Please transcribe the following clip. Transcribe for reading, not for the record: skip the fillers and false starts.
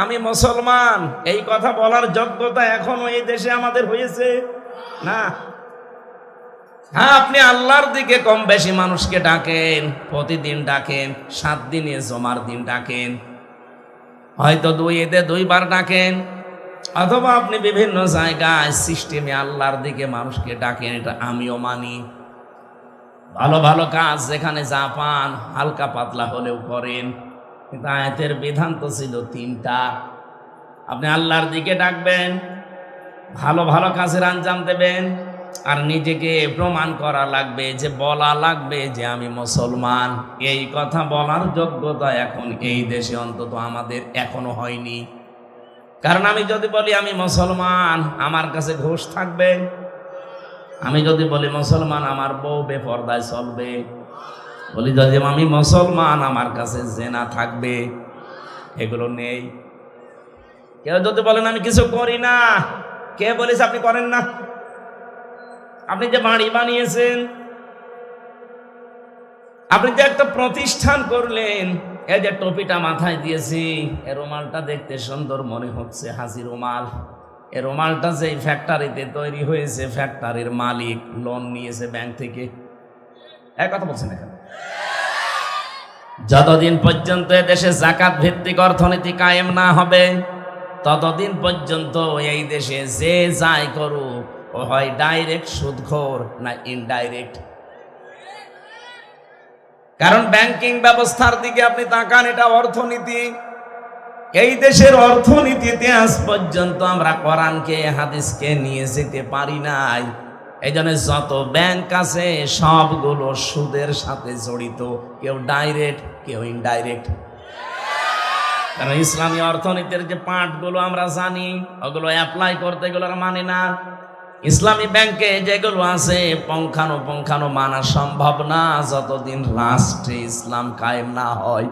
আমি মুসলমান, এই কথা বলার যোগ্যতা এখনো এই দেশে আমাদের হয়েছে না। হ্যাঁ, আপনি আল্লাহর দিকে কম বেশি মানুষকে ডাকেন, প্রতিদিন ডাকেন, 7 দিনে জমার দিন ডাকেন, হয়তো 2 ঈদে 2 বার ডাকেন, অথবা আপনি বিভিন্ন জায়গায় সিস্টেমে আল্লাহর দিকে মানুষকে ডাকেন, এটা আমিও মানি। ভালো ভালো কাজ যেখানে যা পান হালকা পাতলা হলেও করেন, কিন্তু আয়াতের বিধান তো ছিল 3টা। আপনি আল্লাহর দিকে ডাকবেন, ভালো ভালো কাজের আঞ্জাম দেবেন, আর নিজেকে প্রমাণ করা লাগবে, যে বলা লাগবে যে আমি মুসলমান। এই কথা বলার যোগ্যতা এখন এই দেশে অন্তত আমাদের এখনো হয়নি। কারণ আমি যদি বলি আমি মুসলমান, আমার কাছে ঘুষ থাকবে। আমি যদি বলি মুসলমান, আমার বউ বেপরদায় চলবে। বলি যদি আমি মুসলমান, আমার কাছে জেনা থাকবে। এগুলো নেই। কেউ যদি বলেন আমি কিছু করি না, কে বলেছে আপনি করেন না? আপনি যে বাড়ি বানিয়েছেন, আপনি যে একটা প্রতিষ্ঠান করলেন, এই যে টুপিটা মাথায় দিয়েছি, এ রুমালটা দেখতে সুন্দর মনে হচ্ছে, হাসি রুমাল। এ রুমালটা যে ফ্যাক্টরিতে তৈরি হয়েছে, ফ্যাক্টরির মালিক লোন নিয়েছে ব্যাংক থেকে। এক কথা বলছেন এখানে। যতদিন পর্যন্ত এদেশে যাকাত ভিত্তিক অর্থনীতি কায়েম না হবে, ততদিন পর্যন্ত এই দেশে যে যাই করুক, ও হয় ডাইরেক্ট সুদখোর না ইনডাইরেক্ট। কারণ ব্যাংকিং ব্যবস্থার দিকে আপনি তাকান, এটা অর্থনীতি। এই দেশের অর্থনীতিতে আজ পর্যন্ত আমরা কোরআনকে হাদিসকে নিয়ে যেতে পারি নাই। এই জন্য যত ব্যাংক আছে সবগুলো সুদের সাথে জড়িত, কেউ ডাইরেক্ট কেউ ইনডাইরেক্ট। কারণ ইসলামী অর্থনীতির যে পার্টগুলো আমরা জানি, ওগুলো অ্যাপ্লাই করতে গেলে মানে না। ইসলামী ব্যাংকে যেগুলো আছে পঙ্খানো মানা সম্ভব না, যতদিন রাষ্ট্রে ইসলাম কায়েম না হয়।